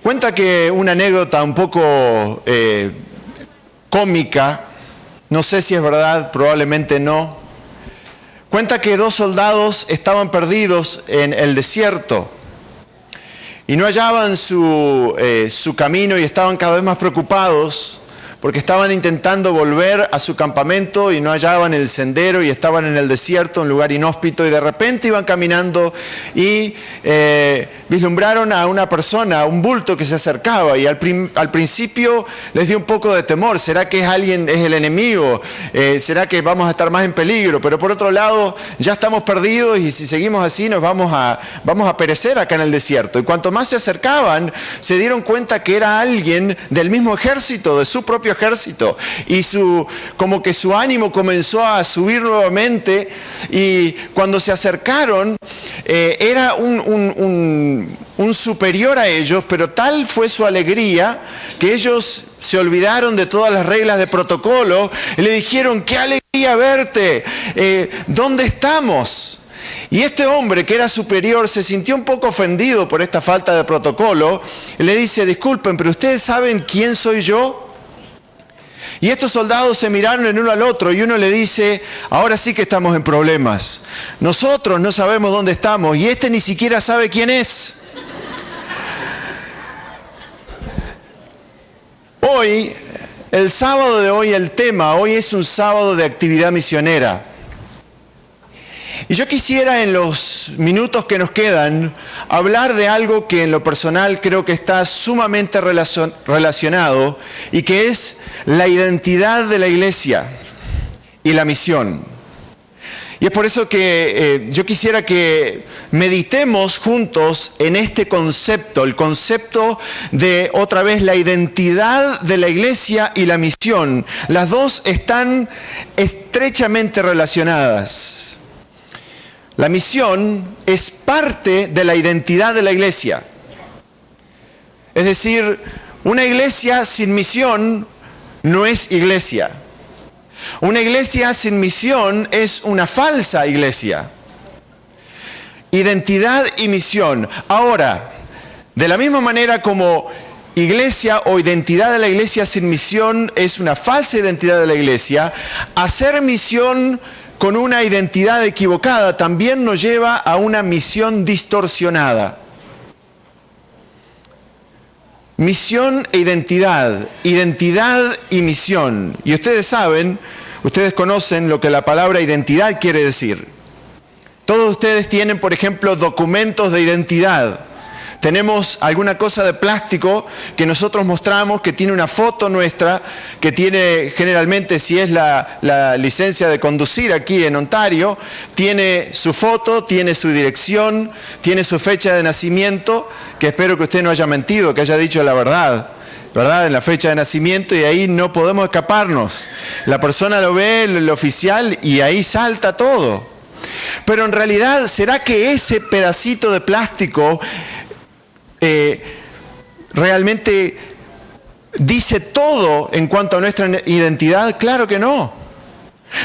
Cuenta que una anécdota un poco cómica, no sé si es verdad, probablemente no. Cuenta que 2 soldados estaban perdidos en el desierto y no hallaban su camino y estaban cada vez más preocupados porque estaban intentando volver a su campamento y no hallaban el sendero y estaban en el desierto, un lugar inhóspito, y de repente iban caminando y vislumbraron a una persona, a un bulto que se acercaba, y al principio les dio un poco de temor. ¿Será que es el enemigo? ¿Será que vamos a estar más en peligro? Pero por otro lado, ya estamos perdidos y si seguimos así nos vamos a perecer acá en el desierto. Y cuanto más se acercaban, se dieron cuenta que era alguien del mismo ejército, de su propio ejército, y como que su ánimo comenzó a subir nuevamente, y cuando se acercaron era un superior a ellos, pero tal fue su alegría que ellos se olvidaron de todas las reglas de protocolo y le dijeron: ¡qué alegría verte! ¿Dónde estamos? Y este hombre, que era superior, se sintió un poco ofendido por esta falta de protocolo y le dice: disculpen, pero ¿ustedes saben quién soy yo? Y estos soldados se miraron el uno al otro y uno le dice: ahora sí que estamos en problemas. Nosotros no sabemos dónde estamos y este ni siquiera sabe quién es. Hoy, el sábado de hoy, el tema, hoy es un sábado de actividad misionera. Y yo quisiera, en los minutos que nos quedan, hablar de algo que en lo personal creo que está sumamente relacionado, y que es la identidad de la iglesia y la misión. Y es por eso que yo quisiera que meditemos juntos en este concepto, el concepto de, otra vez, la identidad de la iglesia y la misión. Las dos están estrechamente relacionadas. La misión es parte de la identidad de la iglesia. Es decir, una iglesia sin misión no es iglesia. Una iglesia sin misión es una falsa iglesia. Identidad y misión. Ahora, de la misma manera como iglesia o identidad de la iglesia sin misión es una falsa identidad de la iglesia, hacer misión con una identidad equivocada también nos lleva a una misión distorsionada. Misión e identidad, identidad y misión. Y ustedes saben, ustedes conocen lo que la palabra identidad quiere decir. Todos ustedes tienen, por ejemplo, documentos de identidad. Tenemos alguna cosa de plástico que nosotros mostramos, que tiene una foto nuestra, que tiene generalmente, si es la licencia de conducir aquí en Ontario, tiene su foto, tiene su dirección, tiene su fecha de nacimiento, que espero que usted no haya mentido, que haya dicho la verdad, ¿verdad? En la fecha de nacimiento, y ahí no podemos escaparnos. La persona lo ve, el oficial, y ahí salta todo. Pero en realidad, ¿será que ese pedacito de plástico realmente dice todo en cuanto a nuestra identidad? Claro que no.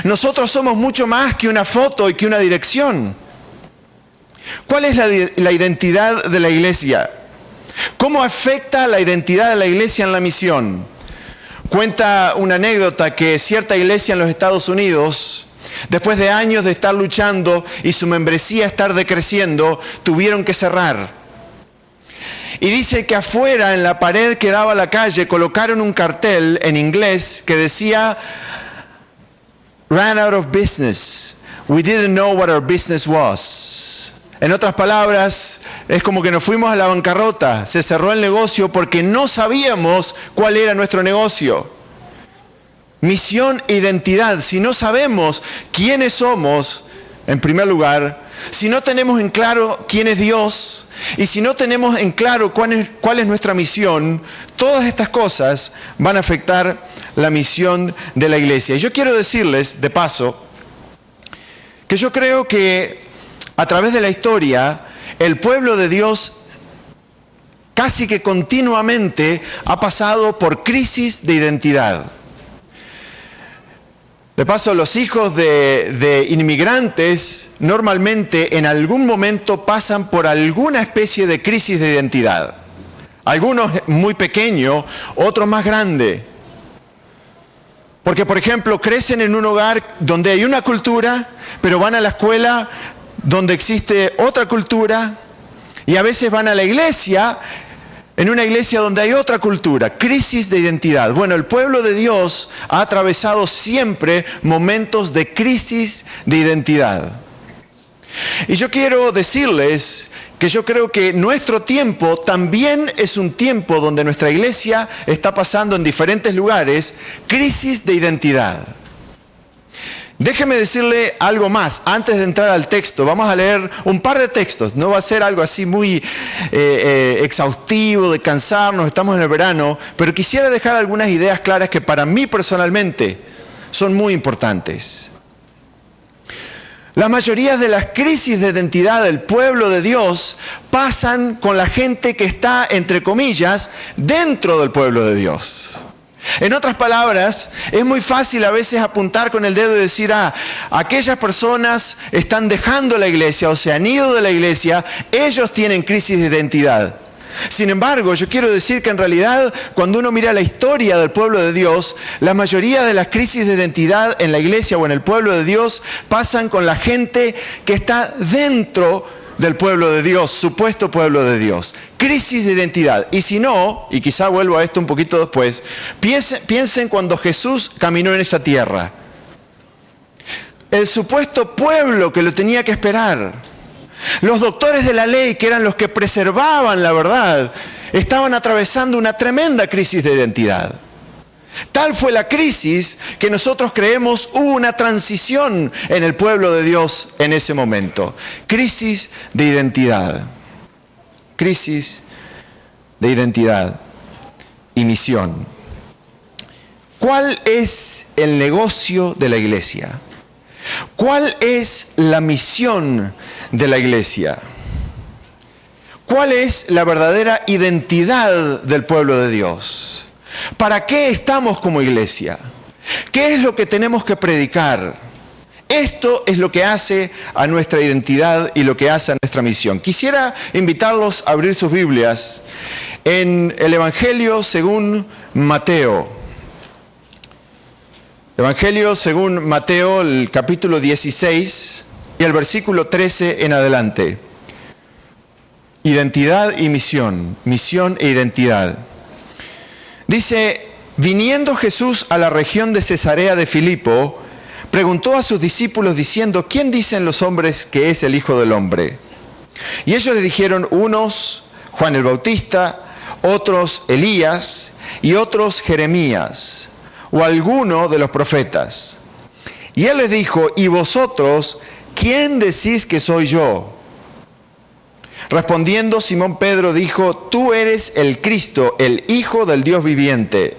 Nosotros somos mucho más que una foto y que una dirección. ¿Cuál es la identidad de la iglesia? ¿Cómo afecta la identidad de la iglesia en la misión? Cuenta una anécdota que cierta iglesia en los Estados Unidos, después de años de estar luchando y su membresía estar decreciendo, tuvieron que cerrar. Y dice que afuera, en la pared que daba a la calle, colocaron un cartel en inglés que decía: "Ran out of business. We didn't know what our business was." En otras palabras, es como que nos fuimos a la bancarrota, se cerró el negocio porque no sabíamos cuál era nuestro negocio. Misión e identidad. Si no sabemos quiénes somos, en primer lugar, si no tenemos en claro quién es Dios, y si no tenemos en claro cuál es nuestra misión, todas estas cosas van a afectar la misión de la iglesia. Y yo quiero decirles, de paso, que yo creo que a través de la historia, el pueblo de Dios casi que continuamente ha pasado por crisis de identidad. De paso, los hijos de inmigrantes normalmente en algún momento pasan por alguna especie de crisis de identidad. Algunos muy pequeños, otros más grandes. Porque, por ejemplo, crecen en un hogar donde hay una cultura, pero van a la escuela donde existe otra cultura, y a veces van a la iglesia, en una iglesia donde hay otra cultura, crisis de identidad. Bueno, el pueblo de Dios ha atravesado siempre momentos de crisis de identidad. Y yo quiero decirles que yo creo que nuestro tiempo también es un tiempo donde nuestra iglesia está pasando en diferentes lugares crisis de identidad. Déjeme decirle algo más antes de entrar al texto. Vamos a leer un par de textos. No va a ser algo así muy exhaustivo, de cansarnos, estamos en el verano, pero quisiera dejar algunas ideas claras que para mí personalmente son muy importantes. La mayoría de las crisis de identidad del pueblo de Dios pasan con la gente que está, entre comillas, dentro del pueblo de Dios. En otras palabras, es muy fácil a veces apuntar con el dedo y decir, aquellas personas están dejando la iglesia o se han ido de la iglesia, ellos tienen crisis de identidad. Sin embargo, yo quiero decir que en realidad, cuando uno mira la historia del pueblo de Dios, la mayoría de las crisis de identidad en la iglesia o en el pueblo de Dios pasan con la gente que está dentro del pueblo de Dios, supuesto pueblo de Dios. Crisis de identidad. Y si no, y quizá vuelvo a esto un poquito después, piensen cuando Jesús caminó en esta tierra. El supuesto pueblo que lo tenía que esperar. Los doctores de la ley, que eran los que preservaban la verdad, estaban atravesando una tremenda crisis de identidad. Tal fue la crisis que nosotros creemos hubo una transición en el pueblo de Dios en ese momento. Crisis de identidad. Crisis de identidad y misión. ¿Cuál es el negocio de la iglesia? ¿Cuál es la misión de la iglesia? ¿Cuál es la verdadera identidad del pueblo de Dios? ¿Para qué estamos como iglesia? ¿Qué es lo que tenemos que predicar? Esto es lo que hace a nuestra identidad y lo que hace a nuestra misión. Quisiera invitarlos a abrir sus Biblias en el Evangelio según Mateo. Evangelio según Mateo, el capítulo 16 y el versículo 13 en adelante. Identidad y misión, misión e identidad. Dice, viniendo Jesús a la región de Cesarea de Filipo, preguntó a sus discípulos diciendo, ¿quién dicen los hombres que es el Hijo del Hombre? Y ellos le dijeron, unos Juan el Bautista, otros Elías y otros Jeremías, o alguno de los profetas. Y él les dijo, ¿y vosotros quién decís que soy yo? Respondiendo Simón Pedro dijo, tú eres el Cristo, el Hijo del Dios viviente.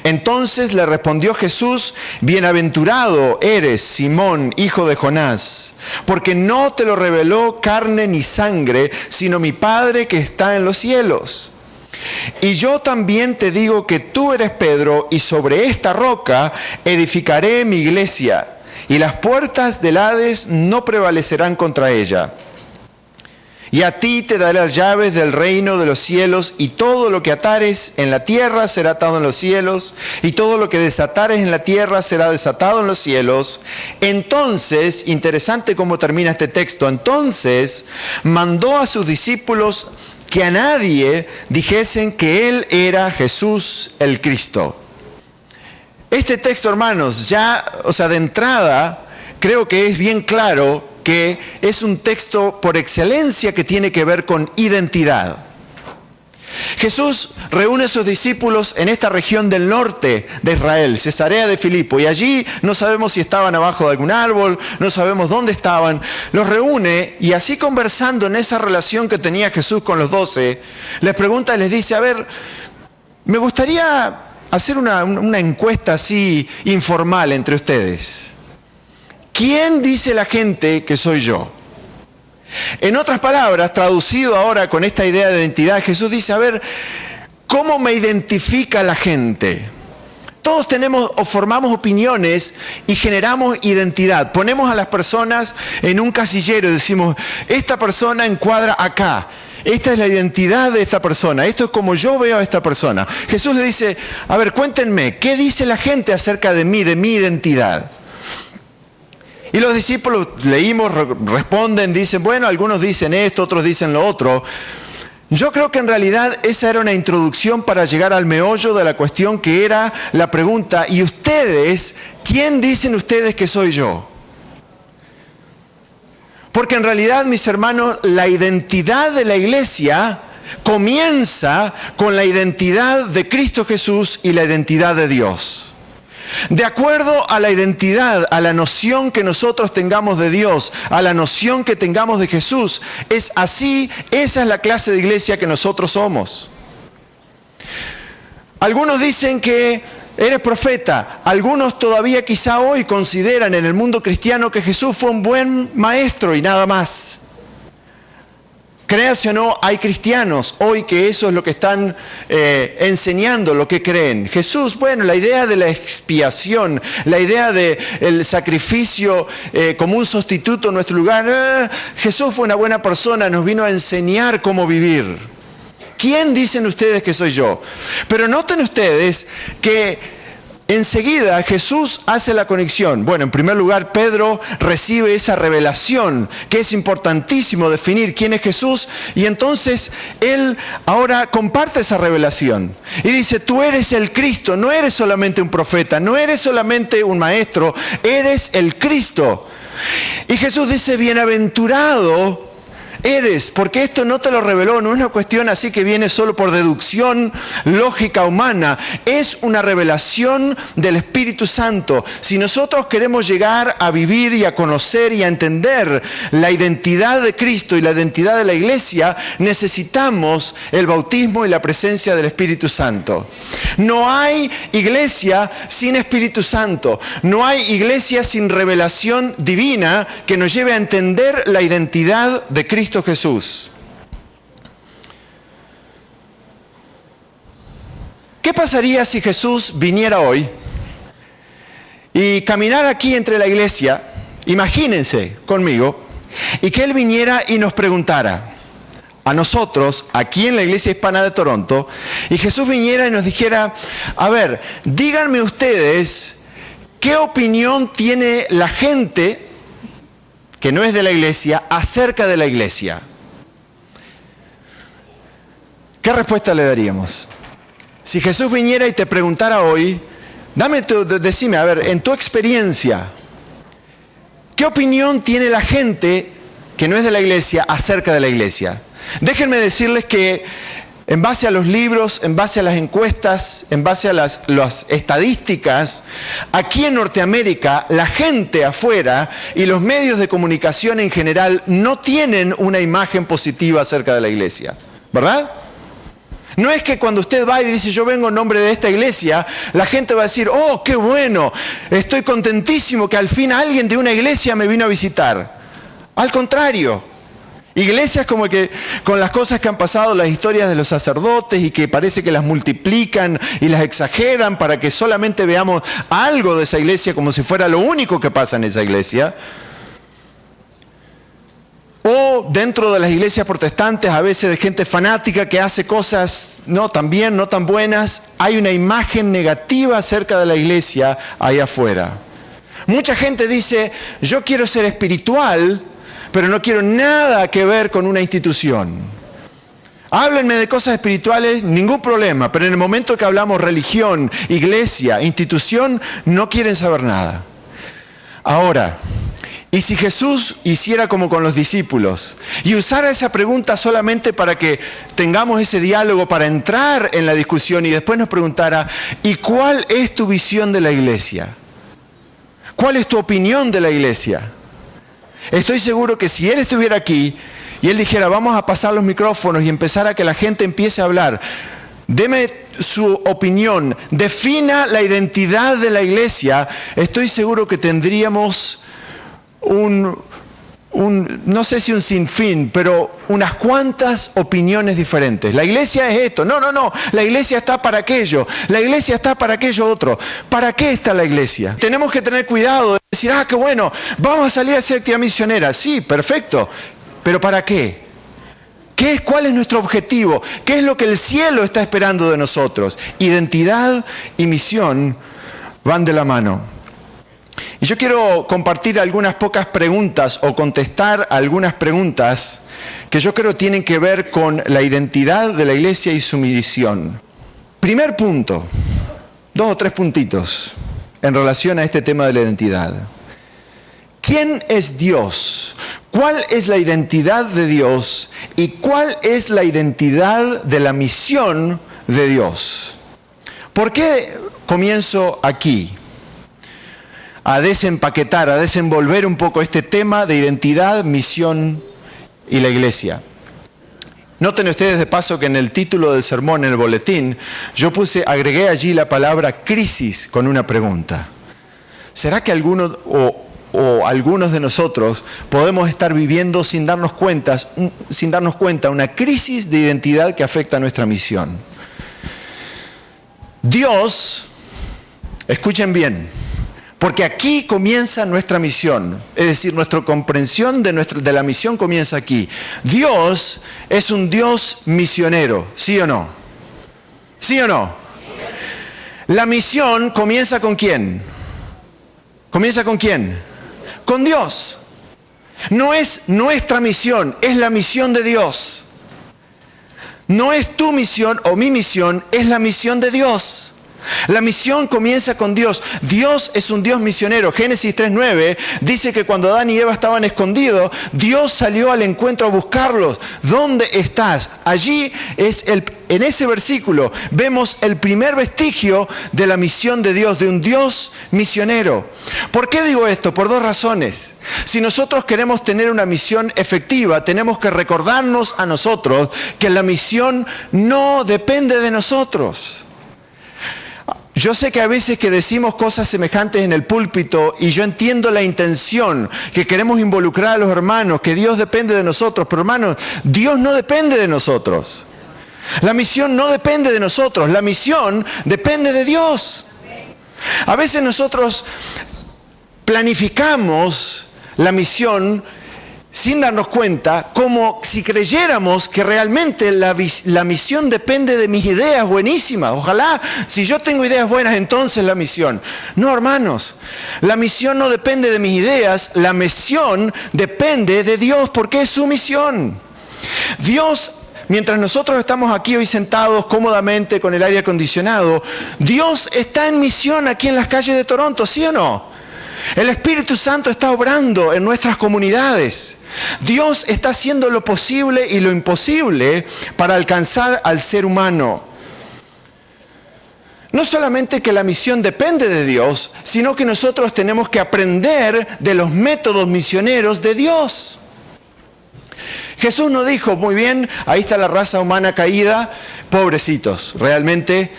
Entonces le respondió Jesús, bienaventurado eres, Simón, hijo de Jonás, porque no te lo reveló carne ni sangre, sino mi Padre que está en los cielos. Y yo también te digo que tú eres Pedro, y sobre esta roca edificaré mi iglesia, y las puertas del Hades no prevalecerán contra ella. Y a ti te daré las llaves del reino de los cielos, y todo lo que atares en la tierra será atado en los cielos, y todo lo que desatares en la tierra será desatado en los cielos. Entonces, interesante cómo termina este texto, entonces mandó a sus discípulos que a nadie dijesen que él era Jesús el Cristo. Este texto, hermanos, de entrada, creo que es bien claro que es un texto por excelencia que tiene que ver con identidad. Jesús reúne a sus discípulos en esta región del norte de Israel, Cesarea de Filipo, y allí no sabemos si estaban abajo de algún árbol, no sabemos dónde estaban. Los reúne y así conversando en esa relación que tenía Jesús con los 12, les pregunta y les dice, a ver, me gustaría hacer una encuesta así informal entre ustedes. ¿Quién dice la gente que soy yo? En otras palabras, traducido ahora con esta idea de identidad, Jesús dice, a ver, ¿cómo me identifica la gente? Todos tenemos o formamos opiniones y generamos identidad. Ponemos a las personas en un casillero y decimos, esta persona encuadra acá. Esta es la identidad de esta persona. Esto es como yo veo a esta persona. Jesús le dice, a ver, cuéntenme, ¿qué dice la gente acerca de mi identidad? Y los discípulos leímos, responden, dicen, bueno, algunos dicen esto, otros dicen lo otro. Yo creo que en realidad esa era una introducción para llegar al meollo de la cuestión, que era la pregunta, ¿y ustedes, quién dicen ustedes que soy yo? Porque en realidad, mis hermanos, la identidad de la iglesia comienza con la identidad de Cristo Jesús y la identidad de Dios. De acuerdo a la identidad, a la noción que nosotros tengamos de Dios, a la noción que tengamos de Jesús, es así, esa es la clase de iglesia que nosotros somos. Algunos dicen que eres profeta, algunos todavía quizá hoy consideran en el mundo cristiano que Jesús fue un buen maestro y nada más. Créase o no, hay cristianos hoy que eso es lo que están enseñando, lo que creen. Jesús, bueno, la idea de la expiación, la idea del sacrificio como un sustituto en nuestro lugar. Jesús fue una buena persona, nos vino a enseñar cómo vivir. ¿Quién dicen ustedes que soy yo? Pero noten ustedes que enseguida Jesús hace la conexión. Bueno, en primer lugar, Pedro recibe esa revelación, que es importantísimo definir quién es Jesús, y entonces él ahora comparte esa revelación. Y dice, tú eres el Cristo, no eres solamente un profeta, no eres solamente un maestro, eres el Cristo. Y Jesús dice, bienaventurado eres, porque esto no te lo reveló, no es una cuestión así que viene solo por deducción lógica humana, es una revelación del Espíritu Santo. Si nosotros queremos llegar a vivir y a conocer y a entender la identidad de Cristo y la identidad de la iglesia, necesitamos el bautismo y la presencia del Espíritu Santo. No hay iglesia sin Espíritu Santo, no hay iglesia sin revelación divina que nos lleve a entender la identidad de Cristo Jesús. ¿Qué pasaría si Jesús viniera hoy y caminara aquí entre la iglesia? Imagínense conmigo, y que Él viniera y nos preguntara a nosotros, aquí en la Iglesia Hispana de Toronto, y Jesús viniera y nos dijera, a ver, díganme ustedes, ¿qué opinión tiene la gente que no es de la iglesia acerca de la iglesia? ¿Qué respuesta le daríamos? Si Jesús viniera y te preguntara hoy, decime, a ver, en tu experiencia, ¿qué opinión tiene la gente que no es de la iglesia acerca de la iglesia? Déjenme decirles que en base a los libros, en base a las encuestas, en base a las estadísticas, aquí en Norteamérica, la gente afuera y los medios de comunicación en general no tienen una imagen positiva acerca de la iglesia, ¿verdad? No es que cuando usted va y dice, yo vengo en nombre de esta iglesia, la gente va a decir, oh, qué bueno, estoy contentísimo que al fin alguien de una iglesia me vino a visitar. Al contrario. Iglesias como que con las cosas que han pasado, las historias de los sacerdotes y que parece que las multiplican y las exageran para que solamente veamos algo de esa iglesia como si fuera lo único que pasa en esa iglesia. O dentro de las iglesias protestantes, a veces de gente fanática que hace cosas no tan bien, no tan buenas, hay una imagen negativa acerca de la iglesia ahí afuera. Mucha gente dice, yo quiero ser espiritual, pero no quiero nada que ver con una institución. Háblenme de cosas espirituales, ningún problema, pero en el momento que hablamos religión, iglesia, institución, no quieren saber nada. Ahora, ¿y si Jesús hiciera como con los discípulos y usara esa pregunta solamente para que tengamos ese diálogo, para entrar en la discusión y después nos preguntara, ¿y cuál es tu visión de la iglesia? ¿Cuál es tu opinión de la iglesia? Estoy seguro que si Él estuviera aquí y Él dijera, vamos a pasar los micrófonos y empezar a que la gente empiece a hablar, deme su opinión, defina la identidad de la iglesia, estoy seguro que tendríamos no sé si un sinfín, pero unas cuantas opiniones diferentes. La iglesia es esto, no, la iglesia está para aquello, la iglesia está para aquello otro. ¿Para qué está la iglesia? Tenemos que tener cuidado de decir, qué bueno, vamos a salir a hacer actividad misionera. Sí, perfecto, pero ¿para qué? ¿Cuál es nuestro objetivo? ¿Qué es lo que el cielo está esperando de nosotros? Identidad y misión van de la mano. Y yo quiero compartir algunas pocas preguntas o contestar algunas preguntas que yo creo tienen que ver con la identidad de la iglesia y su misión. Primer punto, 2 o 3 puntitos en relación a este tema de la identidad. ¿Quién es Dios? ¿Cuál es la identidad de Dios? ¿Y cuál es la identidad de la misión de Dios? ¿Por qué comienzo aquí? A desempaquetar, a desenvolver un poco este tema de identidad, misión y la iglesia. Noten ustedes de paso que en el título del sermón, en el boletín, yo agregué allí la palabra crisis con una pregunta. ¿Será que algunos de nosotros podemos estar viviendo sin darnos cuenta una crisis de identidad que afecta a nuestra misión? Dios, escuchen bien, porque aquí comienza nuestra misión, es decir, nuestra comprensión de la misión comienza aquí. Dios es un Dios misionero, ¿sí o no? ¿Sí o no? La misión comienza ¿con quién? ¿Comienza con quién? Con Dios. No es nuestra misión, es la misión de Dios. No es tu misión o mi misión, es la misión de Dios. La misión comienza con Dios. Dios es un Dios misionero. Génesis 3:9 dice que cuando Adán y Eva estaban escondidos, Dios salió al encuentro a buscarlos. ¿Dónde estás? Allí en ese versículo vemos el primer vestigio de la misión de Dios, de un Dios misionero. ¿Por qué digo esto? Por 2 razones. Si nosotros queremos tener una misión efectiva, tenemos que recordarnos a nosotros que la misión no depende de nosotros. Yo sé que a veces que decimos cosas semejantes en el púlpito y yo entiendo la intención, que queremos involucrar a los hermanos, que Dios depende de nosotros, pero hermanos, Dios no depende de nosotros. La misión no depende de nosotros, la misión depende de Dios. A veces nosotros planificamos la misión sin darnos cuenta, como si creyéramos que realmente la misión depende de mis ideas buenísimas. Ojalá, si yo tengo ideas buenas, entonces la misión. No, hermanos, la misión no depende de mis ideas, la misión depende de Dios, porque es su misión. Dios, mientras nosotros estamos aquí hoy sentados cómodamente con el aire acondicionado, Dios está en misión aquí en las calles de Toronto, ¿sí o no? El Espíritu Santo está obrando en nuestras comunidades. Dios está haciendo lo posible y lo imposible para alcanzar al ser humano. No solamente que la misión depende de Dios, sino que nosotros tenemos que aprender de los métodos misioneros de Dios. Jesús nos dijo, muy bien, ahí está la raza humana caída, pobrecitos, realmente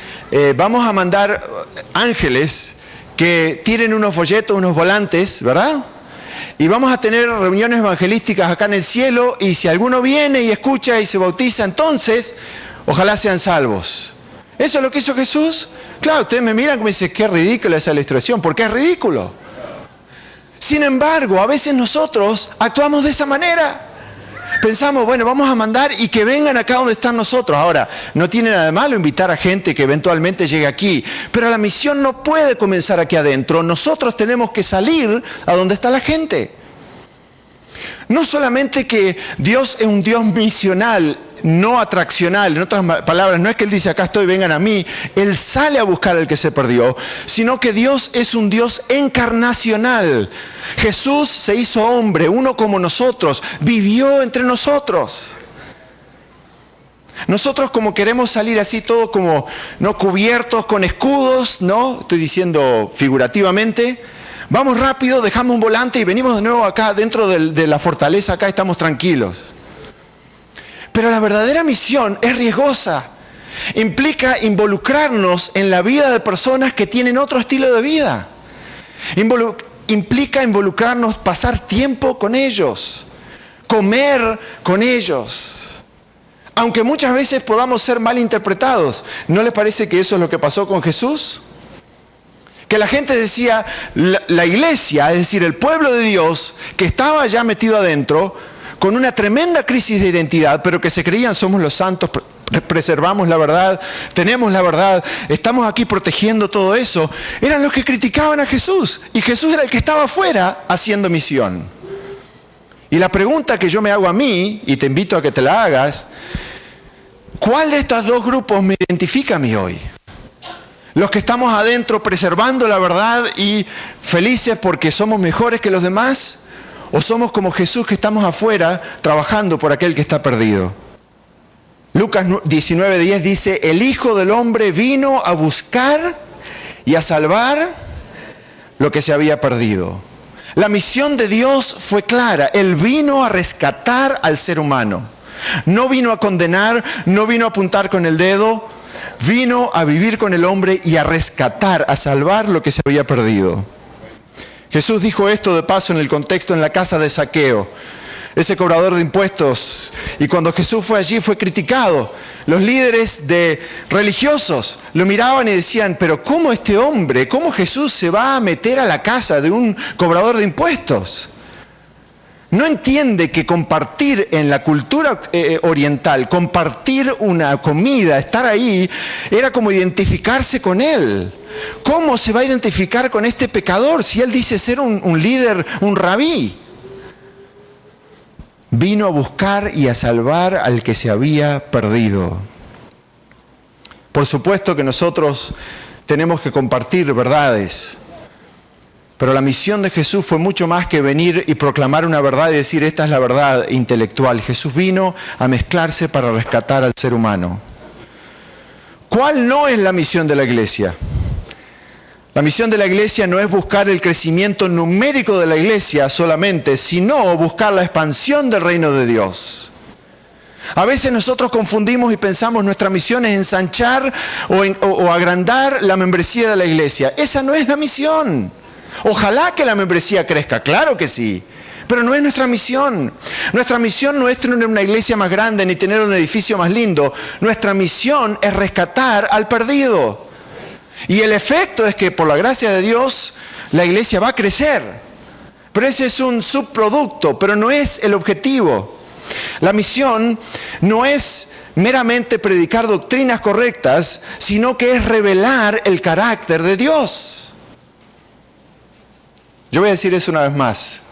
vamos a mandar ángeles que tienen unos folletos, unos volantes, ¿verdad? Y vamos a tener reuniones evangelísticas acá en el cielo, y si alguno viene y escucha y se bautiza, entonces, ojalá sean salvos. ¿Eso es lo que hizo Jesús? Claro, ustedes me miran como dicen, qué ridícula esa ilustración, porque es ridículo. Sin embargo, a veces nosotros actuamos de esa manera. Pensamos, bueno, vamos a mandar y que vengan acá donde están nosotros. Ahora, no tiene nada de malo invitar a gente que eventualmente llegue aquí, pero la misión no puede comenzar aquí adentro. Nosotros tenemos que salir a donde está la gente. No solamente que Dios es un Dios misional, no atraccional, en otras palabras, no es que Él dice, acá estoy, vengan a mí. Él sale a buscar al que se perdió, sino que Dios es un Dios encarnacional. Jesús se hizo hombre, uno como nosotros, vivió entre nosotros. Nosotros como queremos salir así todos como no cubiertos con escudos, ¿no? Estoy diciendo figurativamente. Vamos rápido, dejamos un volante y venimos de nuevo acá dentro de la fortaleza, acá estamos tranquilos. Pero la verdadera misión es riesgosa. Implica involucrarnos en la vida de personas que tienen otro estilo de vida. Implica involucrarnos, pasar tiempo con ellos, comer con ellos. Aunque muchas veces podamos ser mal interpretados, ¿no les parece que eso es lo que pasó con Jesús? Que la gente decía, la iglesia, es decir, el pueblo de Dios, que estaba ya metido adentro, con una tremenda crisis de identidad, pero que se creían somos los santos, preservamos la verdad, tenemos la verdad, estamos aquí protegiendo todo eso, eran los que criticaban a Jesús. Y Jesús era el que estaba afuera haciendo misión. Y la pregunta que yo me hago a mí, y te invito a que te la hagas, ¿cuál de estos dos grupos me identifica a mí hoy? ¿Los que estamos adentro preservando la verdad y felices porque somos mejores que los demás? ¿O somos como Jesús que estamos afuera trabajando por aquel que está perdido? Lucas 19:10 dice, el Hijo del Hombre vino a buscar y a salvar lo que se había perdido. La misión de Dios fue clara. Él vino a rescatar al ser humano. No vino a condenar, no vino a apuntar con el dedo. Vino a vivir con el hombre y a rescatar, a salvar lo que se había perdido. Jesús dijo esto de paso en el contexto en la casa de Zaqueo, ese cobrador de impuestos. Y cuando Jesús fue allí fue criticado. Los líderes religiosos lo miraban y decían, pero ¿cómo este hombre, cómo Jesús se va a meter a la casa de un cobrador de impuestos? No entiende que compartir en la cultura oriental, compartir una comida, estar ahí, era como identificarse con él. ¿Cómo se va a identificar con este pecador si él dice ser un líder, un rabí? Vino a buscar y a salvar al que se había perdido. Por supuesto que nosotros tenemos que compartir verdades. Pero la misión de Jesús fue mucho más que venir y proclamar una verdad y decir, esta es la verdad intelectual. Jesús vino a mezclarse para rescatar al ser humano. ¿Cuál no es la misión de la iglesia? La misión de la iglesia no es buscar el crecimiento numérico de la iglesia solamente, sino buscar la expansión del reino de Dios. A veces nosotros confundimos y pensamos nuestra misión es ensanchar o agrandar la membresía de la iglesia. Esa no es la misión. Ojalá que la membresía crezca, claro que sí, pero no es nuestra misión. Nuestra misión no es tener una iglesia más grande ni tener un edificio más lindo. Nuestra misión es rescatar al perdido. Y el efecto es que por la gracia de Dios la iglesia va a crecer. Pero ese es un subproducto, pero no es el objetivo. La misión no es meramente predicar doctrinas correctas, sino que es revelar el carácter de Dios. Yo voy a decir eso una vez más.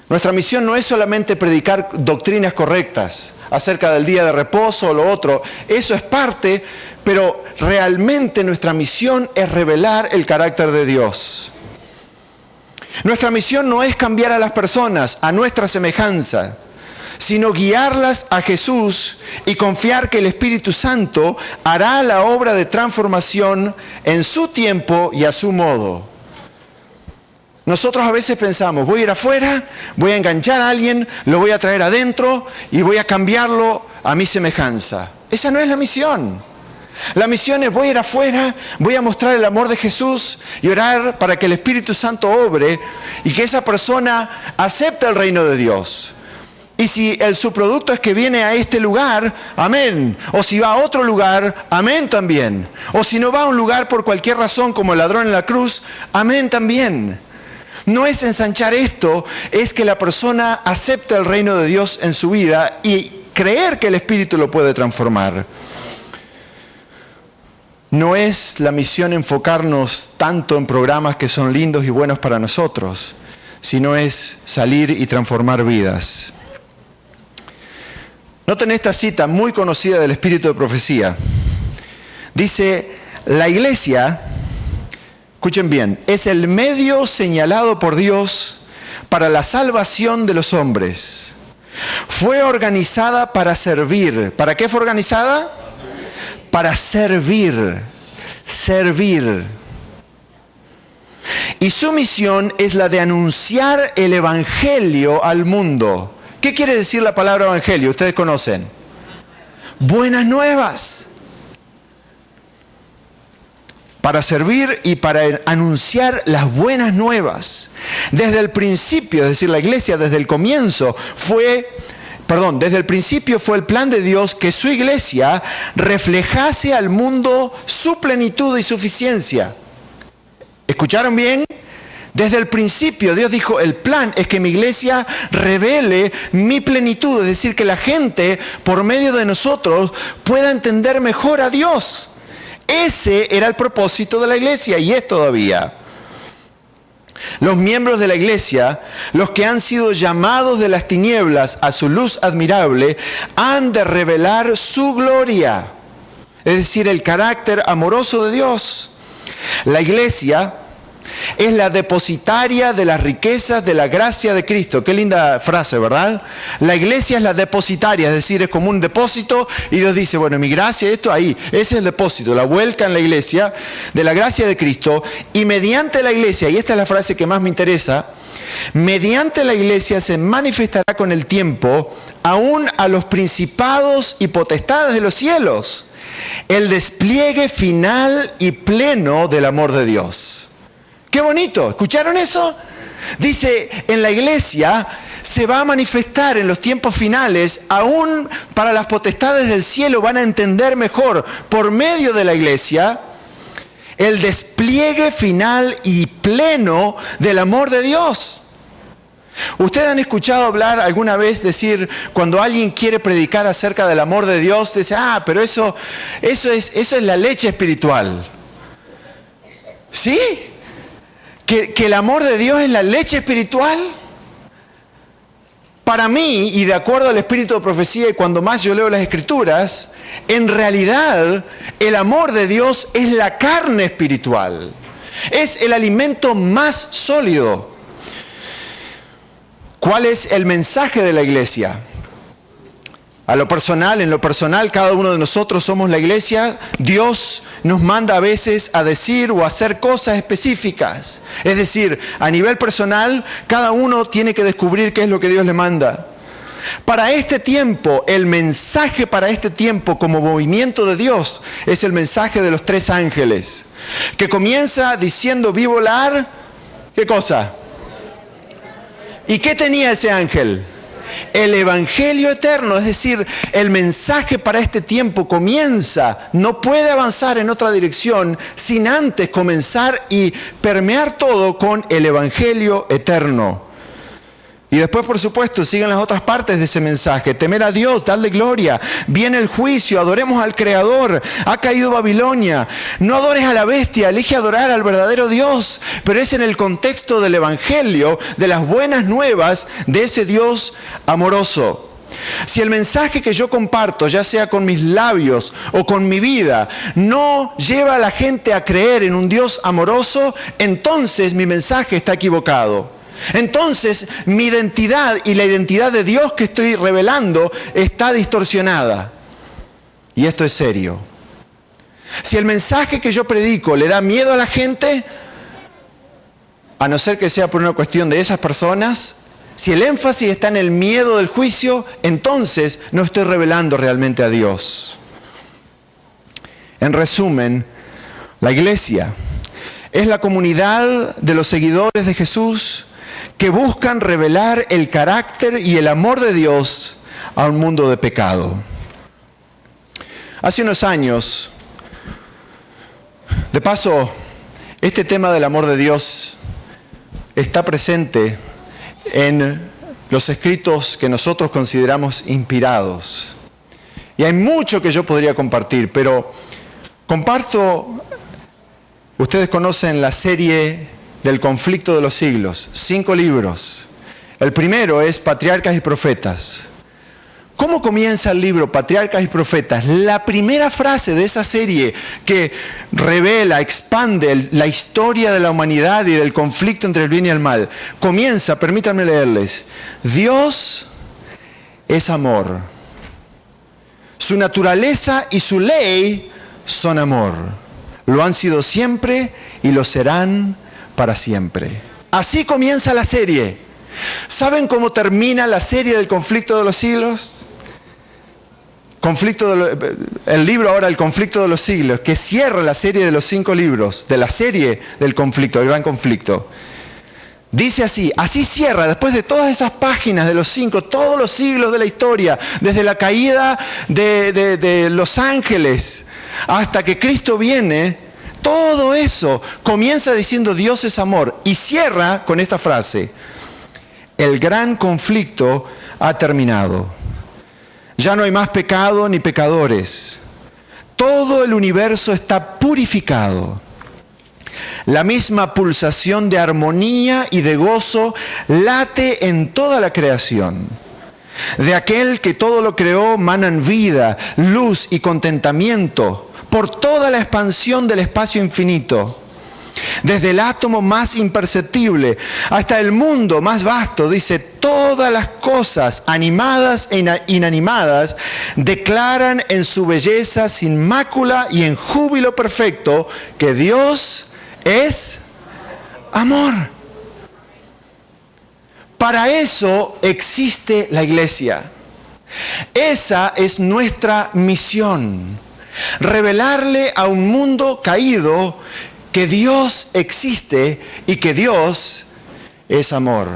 Nuestra misión no es solamente predicar doctrinas correctas acerca del día de reposo o lo otro. Eso es parte, pero realmente nuestra misión es revelar el carácter de Dios. Nuestra misión no es cambiar a las personas a nuestra semejanza, sino guiarlas a Jesús y confiar que el Espíritu Santo hará la obra de transformación en su tiempo y a su modo. Nosotros a veces pensamos, voy a ir afuera, voy a enganchar a alguien, lo voy a traer adentro y voy a cambiarlo a mi semejanza. Esa no es la misión. La misión es voy a ir afuera, voy a mostrar el amor de Jesús y orar para que el Espíritu Santo obre y que esa persona acepte el reino de Dios. Y si el subproducto es que viene a este lugar, amén. O si va a otro lugar, amén también. O si no va a un lugar por cualquier razón como el ladrón en la cruz, amén también. No es ensanchar esto, es que la persona acepte el reino de Dios en su vida y creer que el Espíritu lo puede transformar. No es la misión enfocarnos tanto en programas que son lindos y buenos para nosotros, sino es salir y transformar vidas. Noten esta cita muy conocida del Espíritu de Profecía. Dice, la iglesia, escuchen bien, es el medio señalado por Dios para la salvación de los hombres. Fue organizada para servir. ¿Para qué fue organizada? Para servir. Servir. Y su misión es la de anunciar el Evangelio al mundo. ¿Qué quiere decir la palabra Evangelio? Ustedes conocen. Buenas nuevas. Para servir y para anunciar las buenas nuevas. Desde el principio, es decir, la iglesia desde el comienzo desde el principio fue el plan de Dios que su iglesia reflejase al mundo su plenitud y suficiencia. ¿Escucharon bien? Desde el principio Dios dijo, el plan es que mi iglesia revele mi plenitud, es decir, que la gente por medio de nosotros pueda entender mejor a Dios. Ese era el propósito de la iglesia y es todavía. Los miembros de la iglesia, los que han sido llamados de las tinieblas a su luz admirable, han de revelar su gloria, es decir, el carácter amoroso de Dios. La iglesia es la depositaria de las riquezas de la gracia de Cristo. Qué linda frase, ¿verdad? La iglesia es la depositaria, es decir, es como un depósito y Dios dice, bueno, mi gracia, esto ahí, ese es el depósito, la vuelca en la iglesia de la gracia de Cristo y mediante la iglesia, y esta es la frase que más me interesa, mediante la iglesia se manifestará con el tiempo aún a los principados y potestades de los cielos el despliegue final y pleno del amor de Dios. ¡Qué bonito! ¿Escucharon eso? Dice, en la iglesia se va a manifestar en los tiempos finales, aún para las potestades del cielo van a entender mejor, por medio de la iglesia, el despliegue final y pleno del amor de Dios. ¿Ustedes han escuchado hablar alguna vez decir, cuando alguien quiere predicar acerca del amor de Dios, dice, pero eso es la leche espiritual? ¿Sí? ¿Que el amor de Dios es la leche espiritual? Para mí, y de acuerdo al espíritu de profecía y cuando más yo leo las Escrituras, en realidad el amor de Dios es la carne espiritual. Es el alimento más sólido. ¿Cuál es el mensaje de la iglesia? En lo personal, cada uno de nosotros somos la iglesia. Dios nos manda a veces a decir o a hacer cosas específicas. Es decir, a nivel personal, cada uno tiene que descubrir qué es lo que Dios le manda. Para este tiempo, el mensaje para este tiempo como movimiento de Dios es el mensaje de los 3 ángeles, que comienza diciendo, vi volar, ¿qué cosa? ¿Y qué tenía ese ángel? El evangelio eterno, es decir, el mensaje para este tiempo comienza, no puede avanzar en otra dirección sin antes comenzar y permear todo con el evangelio eterno. Y después, por supuesto, siguen las otras partes de ese mensaje. Temer a Dios, darle gloria. Viene el juicio, adoremos al Creador. Ha caído Babilonia. No adores a la bestia, elige adorar al verdadero Dios. Pero es en el contexto del Evangelio, de las buenas nuevas de ese Dios amoroso. Si el mensaje que yo comparto, ya sea con mis labios o con mi vida, no lleva a la gente a creer en un Dios amoroso, entonces mi mensaje está equivocado. Entonces mi identidad y la identidad de Dios que estoy revelando está distorsionada. Y esto es serio. Si el mensaje que yo predico le da miedo a la gente, a no ser que sea por una cuestión de esas personas, si el énfasis está en el miedo del juicio, entonces no estoy revelando realmente a Dios. En resumen, la iglesia es la comunidad de los seguidores de Jesús que buscan revelar el carácter y el amor de Dios a un mundo de pecado. Hace unos años, de paso, este tema del amor de Dios está presente en los escritos que nosotros consideramos inspirados. Y hay mucho que yo podría compartir, pero comparto, ustedes conocen la serie del conflicto de los siglos, 5 libros. El primero es Patriarcas y Profetas. ¿Cómo comienza el libro Patriarcas y Profetas? La primera frase de esa serie que revela, expande la historia de la humanidad y del conflicto entre el bien y el mal, comienza, permítanme leerles, Dios es amor. Su naturaleza y su ley son amor. Lo han sido siempre y lo serán para siempre. Así comienza la serie. ¿Saben cómo termina la serie del conflicto de los siglos? El libro ahora, El conflicto de los siglos, que cierra la serie de los 5 libros, de la serie del conflicto, del gran conflicto. Dice así cierra, después de todas esas páginas de los 5, todos los siglos de la historia, desde la caída de los ángeles hasta que Cristo viene, Todo eso comienza diciendo Dios es amor y cierra con esta frase: el gran conflicto ha terminado. Ya no hay más pecado ni pecadores. Todo el universo está purificado. La misma pulsación de armonía y de gozo late en toda la creación. De aquel que todo lo creó manan vida, luz y contentamiento por toda la expansión del espacio infinito. Desde el átomo más imperceptible hasta el mundo más vasto, dice, todas las cosas animadas e inanimadas declaran en su belleza sin mácula y en júbilo perfecto que Dios es amor. Para eso existe la iglesia. Esa es nuestra misión. Revelarle a un mundo caído que Dios existe y que Dios es amor.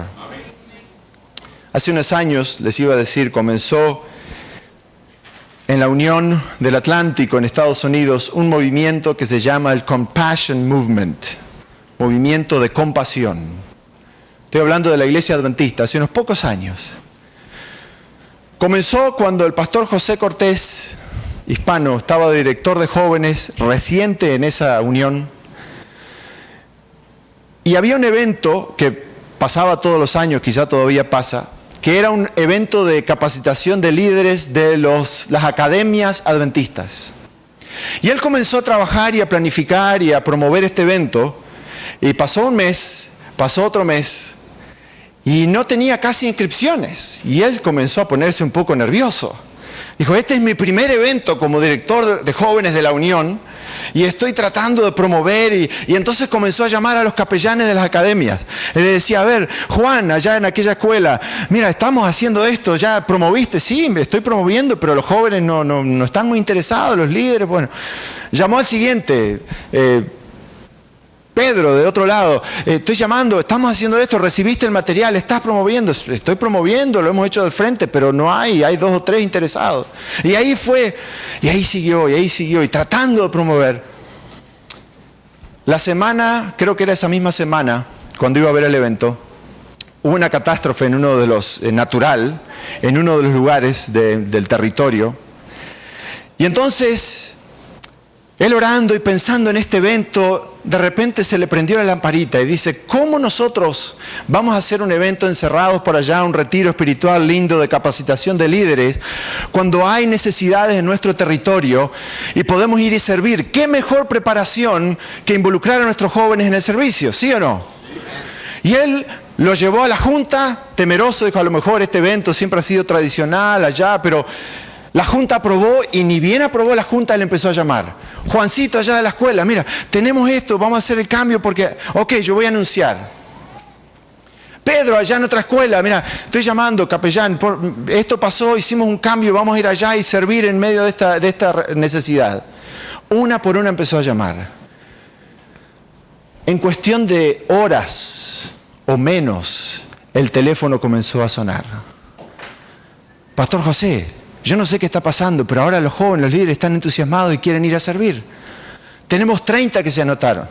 Hace unos años, les iba a decir, comenzó en la Unión del Atlántico en Estados Unidos un movimiento que se llama el Compassion Movement, movimiento de compasión. Estoy hablando de la Iglesia Adventista, hace unos pocos años. Comenzó cuando el pastor José Cortés, hispano, estaba de director de jóvenes, reciente en esa unión. Y había un evento que pasaba todos los años, quizá todavía pasa, que era un evento de capacitación de líderes de las academias adventistas. Y él comenzó a trabajar y a planificar y a promover este evento, y pasó un mes, pasó otro mes, y no tenía casi inscripciones. Y él comenzó a ponerse un poco nervioso. Dijo, este es mi primer evento como director de jóvenes de la Unión, y estoy tratando de promover, y entonces comenzó a llamar a los capellanes de las academias. Él le decía, a ver, Juan, allá en aquella escuela, mira, estamos haciendo esto, ¿ya promoviste? Sí, estoy promoviendo, pero los jóvenes no están muy interesados, los líderes. Bueno, llamó al siguiente, Pedro, de otro lado, estoy llamando, estamos haciendo esto, recibiste el material, estás promoviendo, estoy promoviendo, lo hemos hecho del frente, pero no hay 2 o 3 interesados. Y ahí fue, y ahí siguió, y tratando de promover. La semana, creo que era esa misma semana, cuando iba a ver el evento, hubo una catástrofe en uno de los, natural, en uno de los lugares del territorio. Y entonces, él orando y pensando en este evento, de repente se le prendió la lamparita y dice, ¿cómo nosotros vamos a hacer un evento encerrados por allá, un retiro espiritual lindo de capacitación de líderes, cuando hay necesidades en nuestro territorio y podemos ir y servir? ¿Qué mejor preparación que involucrar a nuestros jóvenes en el servicio? ¿Sí o no? Y él lo llevó a la junta, temeroso, dijo, a lo mejor este evento siempre ha sido tradicional allá, pero la junta aprobó, y ni bien aprobó la junta, le empezó a llamar. Juancito, allá de la escuela, mira, tenemos esto, vamos a hacer el cambio porque, ok, yo voy a anunciar. Pedro, allá en otra escuela, mira, estoy llamando, capellán, esto pasó, hicimos un cambio, vamos a ir allá y servir en medio de esta necesidad. Una por una empezó a llamar. En cuestión de horas o menos, el teléfono comenzó a sonar. Pastor José, yo no sé qué está pasando, pero ahora los jóvenes, los líderes están entusiasmados y quieren ir a servir. Tenemos 30 que se anotaron.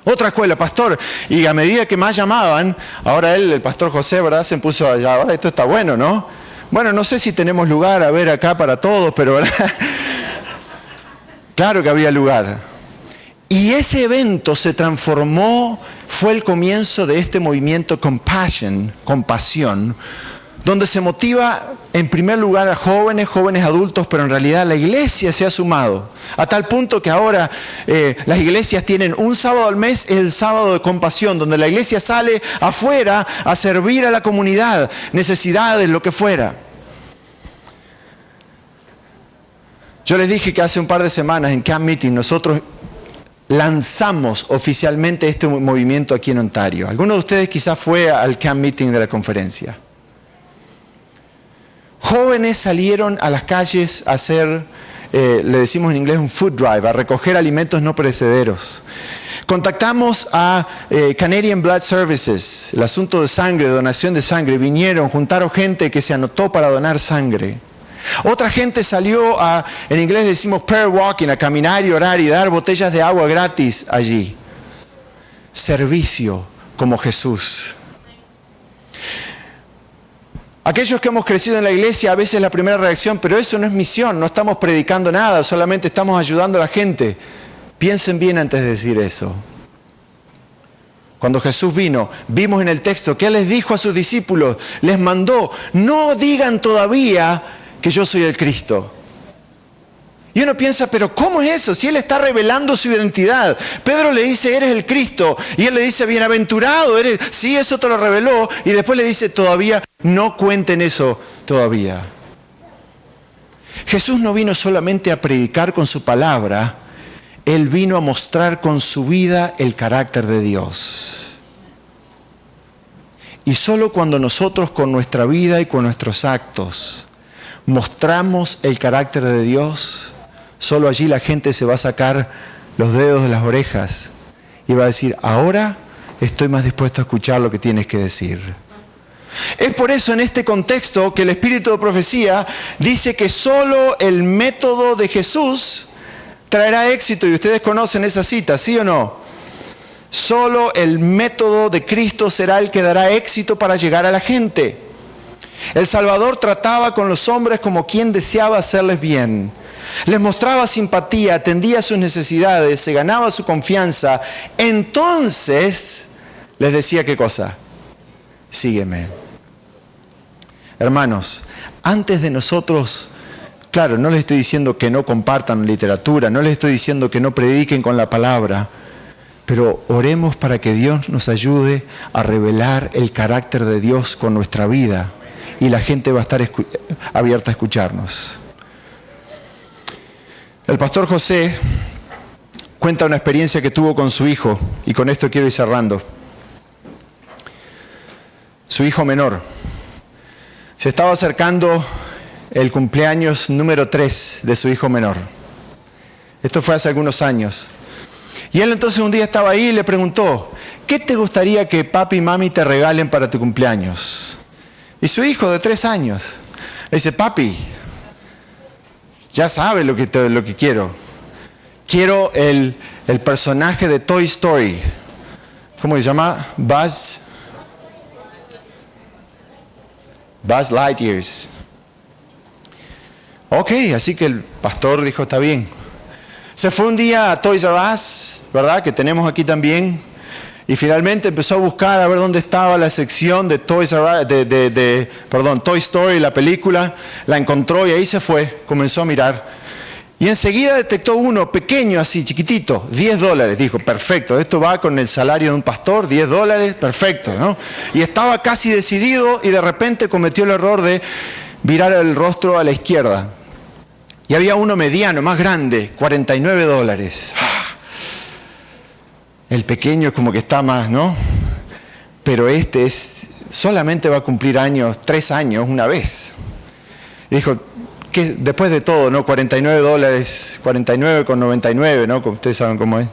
Otra escuela, pastor, y a medida que más llamaban, ahora el pastor José, ¿verdad? Se puso allá, ahora esto está bueno, ¿no? Bueno, no sé si tenemos lugar, a ver, acá para todos, pero ¿verdad? Claro que había lugar. Y ese evento se transformó, fue el comienzo de este movimiento Compassion, compasión, donde se motiva en primer lugar a jóvenes adultos, pero en realidad la iglesia se ha sumado, a tal punto que ahora las iglesias tienen un sábado al mes, el sábado de compasión, donde la iglesia sale afuera a servir a la comunidad, necesidades, lo que fuera. Yo les dije que hace un par de semanas en Camp Meeting nosotros lanzamos oficialmente este movimiento aquí en Ontario. Algunos de ustedes quizás fue al Camp Meeting de la conferencia. Jóvenes salieron a las calles a hacer, le decimos en inglés un food drive, a recoger alimentos no perecederos. Contactamos a Canadian Blood Services, el asunto de sangre, de donación de sangre. Vinieron, juntaron gente que se anotó para donar sangre. Otra gente salió en inglés le decimos prayer walking, a caminar y orar y dar botellas de agua gratis allí. Servicio como Jesús. Aquellos que hemos crecido en la iglesia, a veces la primera reacción, pero eso no es misión, no estamos predicando nada, solamente estamos ayudando a la gente. Piensen bien antes de decir eso. Cuando Jesús vino, vimos en el texto que Él les dijo a sus discípulos, les mandó, no digan todavía que yo soy el Cristo. Y uno piensa, pero ¿cómo es eso? Si Él está revelando su identidad. Pedro le dice, eres el Cristo. Y Él le dice, bienaventurado eres. Sí, eso te lo reveló. Y después le dice, todavía no cuenten eso todavía. Jesús no vino solamente a predicar con su palabra. Él vino a mostrar con su vida el carácter de Dios. Y solo cuando nosotros con nuestra vida y con nuestros actos mostramos el carácter de Dios, solo allí la gente se va a sacar los dedos de las orejas y va a decir, ahora estoy más dispuesto a escuchar lo que tienes que decir. Es por eso en este contexto que el Espíritu de Profecía dice que solo el método de Jesús traerá éxito, y ustedes conocen esa cita, ¿sí o no? Solo el método de Cristo será el que dará éxito para llegar a la gente. El Salvador trataba con los hombres como quien deseaba hacerles bien. Les mostraba simpatía, atendía sus necesidades, se ganaba su confianza. Entonces les decía, ¿qué cosa? Sígueme. Hermanos, antes de nosotros, claro, no les estoy diciendo que no compartan literatura, no les estoy diciendo que no prediquen con la palabra, pero oremos para que Dios nos ayude a revelar el carácter de Dios con nuestra vida. Y la gente va a estar abierta a escucharnos. El pastor José cuenta una experiencia que tuvo con su hijo, y con esto quiero ir cerrando. Su hijo menor. Se estaba acercando el cumpleaños número 3 de su hijo menor. Esto fue hace algunos años. Y él entonces un día estaba ahí y le preguntó, ¿qué te gustaría que papi y mami te regalen para tu cumpleaños? Y su hijo de 3 años le dice, papi, ya sabe lo que quiero. Quiero el personaje de Toy Story. ¿Cómo se llama? Buzz Lightyear. Ok, así que el pastor dijo, está bien. Se fue un día a Toys R Us, ¿verdad? Que tenemos aquí también. Y finalmente empezó a buscar a ver dónde estaba la sección de Toy Story, la película. La encontró y ahí se fue, comenzó a mirar. Y enseguida detectó uno pequeño así, chiquitito, $10. Dijo, perfecto, esto va con el salario de un pastor, $10, perfecto, ¿no? Y estaba casi decidido y de repente cometió el error de virar el rostro a la izquierda. Y había uno mediano, más grande, $49. El pequeño es como que está más, ¿no? Pero este solamente va a cumplir 3 años una vez. Y dijo, que después de todo, ¿no? $49, 49,99, ¿no? Ustedes saben cómo es.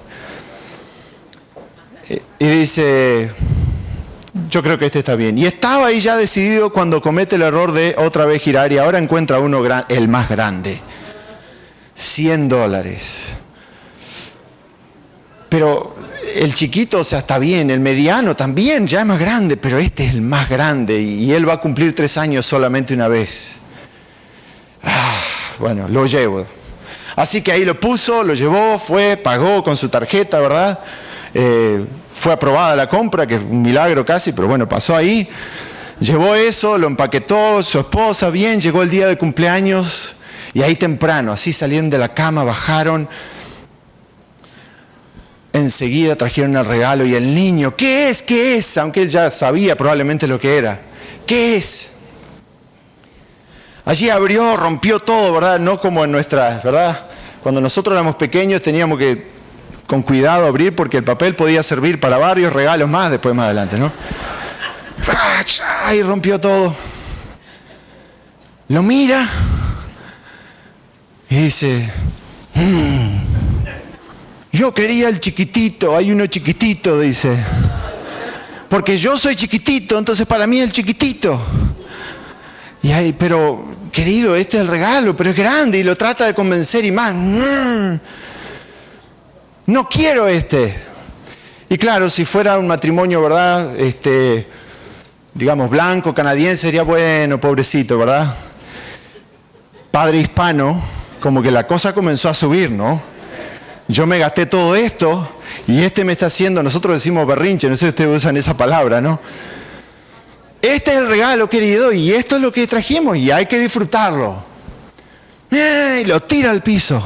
Y dice, yo creo que este está bien. Y estaba ahí ya decidido cuando comete el error de otra vez girar y ahora encuentra uno, el más grande. $100. Pero el chiquito, o sea, está bien, el mediano también, ya es más grande, pero este es el más grande y él va a cumplir 3 años solamente una vez. Bueno, lo llevo. Así que ahí lo puso, lo llevó, fue, pagó con su tarjeta, ¿verdad? Fue aprobada la compra, que es un milagro casi, pero bueno, pasó ahí. Llevó eso, lo empaquetó, su esposa, bien, llegó el día de cumpleaños y ahí temprano, así salieron de la cama, bajaron. Enseguida trajeron el regalo y el niño, ¿qué es? ¿Qué es? Aunque él ya sabía probablemente lo que era. ¿Qué es? Allí abrió, rompió todo, ¿verdad? No como en nuestras, ¿verdad? Cuando nosotros éramos pequeños teníamos que, con cuidado, abrir porque el papel podía servir para varios regalos más después, más adelante, ¿no? Y rompió todo. Lo mira y dice, yo quería el chiquitito, hay uno chiquitito, dice. Porque yo soy chiquitito, entonces para mí el chiquitito. Y ahí, pero querido, este es el regalo, pero es grande, y lo trata de convencer y más. No quiero este. Y claro, si fuera un matrimonio, ¿verdad? Digamos, blanco, canadiense, sería bueno, pobrecito, ¿verdad? Padre hispano, como que la cosa comenzó a subir, ¿no? Yo me gasté todo esto y este me está haciendo, nosotros decimos berrinche, no sé si ustedes usan esa palabra, ¿no? Este es el regalo, querido, y esto es lo que trajimos y hay que disfrutarlo. Y lo tira al piso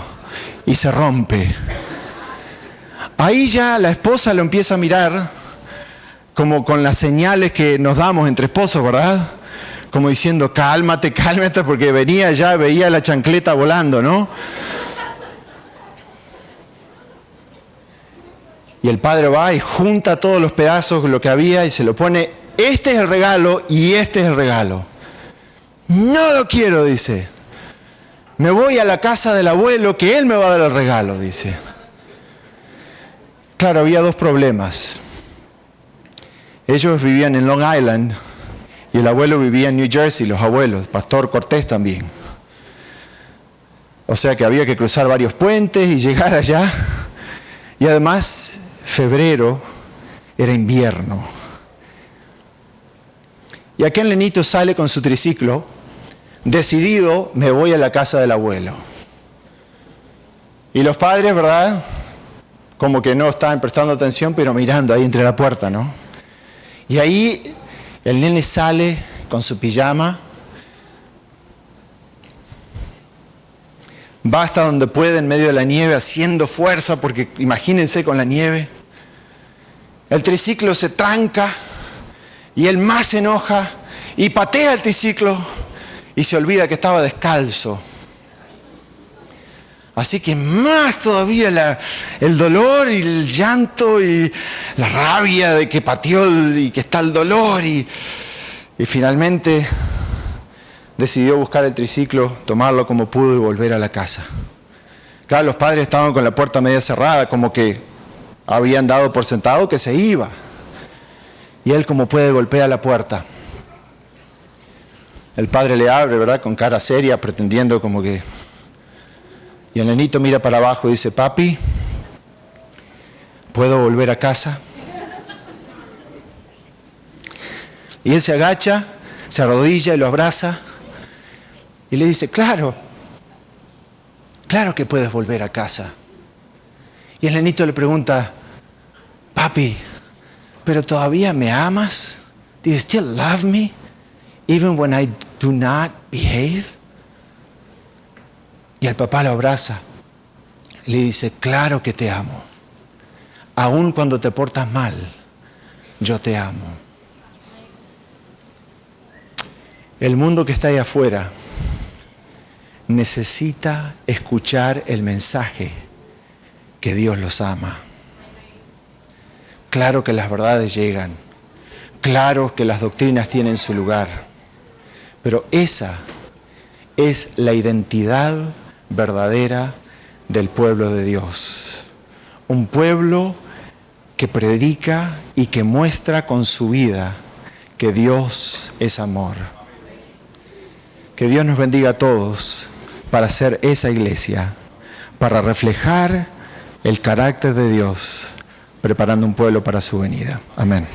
y se rompe. Ahí ya la esposa lo empieza a mirar como con las señales que nos damos entre esposos, ¿verdad? Como diciendo, cálmate, cálmate, porque venía ya, veía la chancleta volando, ¿no? Y el padre va y junta todos los pedazos, lo que había, y se lo pone, este es el regalo y este es el regalo. No lo quiero, dice. Me voy a la casa del abuelo, que él me va a dar el regalo, dice. Claro, había dos problemas. Ellos vivían en Long Island y el abuelo vivía en New Jersey, los abuelos, Pastor Cortés también. O sea que había que cruzar varios puentes y llegar allá. Y además, febrero era invierno. Y aquel nenito sale con su triciclo, decidido, me voy a la casa del abuelo. Y los padres, ¿verdad?, como que no estaban prestando atención, pero mirando ahí entre la puerta, ¿no? Y ahí el nene sale con su pijama, va hasta donde puede en medio de la nieve haciendo fuerza, porque imagínense con la nieve. El triciclo se tranca y él más se enoja y patea el triciclo y se olvida que estaba descalzo. Así que más todavía el dolor y el llanto y la rabia de que pateó y que está el dolor y finalmente decidió buscar el triciclo, tomarlo como pudo y volver a la casa. Claro, los padres estaban con la puerta media cerrada, como que habían dado por sentado que se iba. Y él, como puede, golpea la puerta. El padre le abre, ¿verdad?, con cara seria, pretendiendo como que... Y el nenito mira para abajo y dice, papi, ¿puedo volver a casa? Y él se agacha, se arrodilla y lo abraza y le dice, claro que puedes volver a casa. Y el nenito le pregunta, papi, ¿pero todavía me amas? Do you still love me, even when I do not behave? Y el papá lo abraza y le dice, claro que te amo. Aun cuando te portas mal, yo te amo. El mundo que está ahí afuera necesita escuchar el mensaje que Dios los ama. Claro que las verdades llegan, claro que las doctrinas tienen su lugar, pero esa es la identidad verdadera del pueblo de Dios. Un pueblo que predica y que muestra con su vida que Dios es amor. Que Dios nos bendiga a todos para ser esa iglesia, para reflejar el carácter de Dios, preparando un pueblo para su venida. Amén.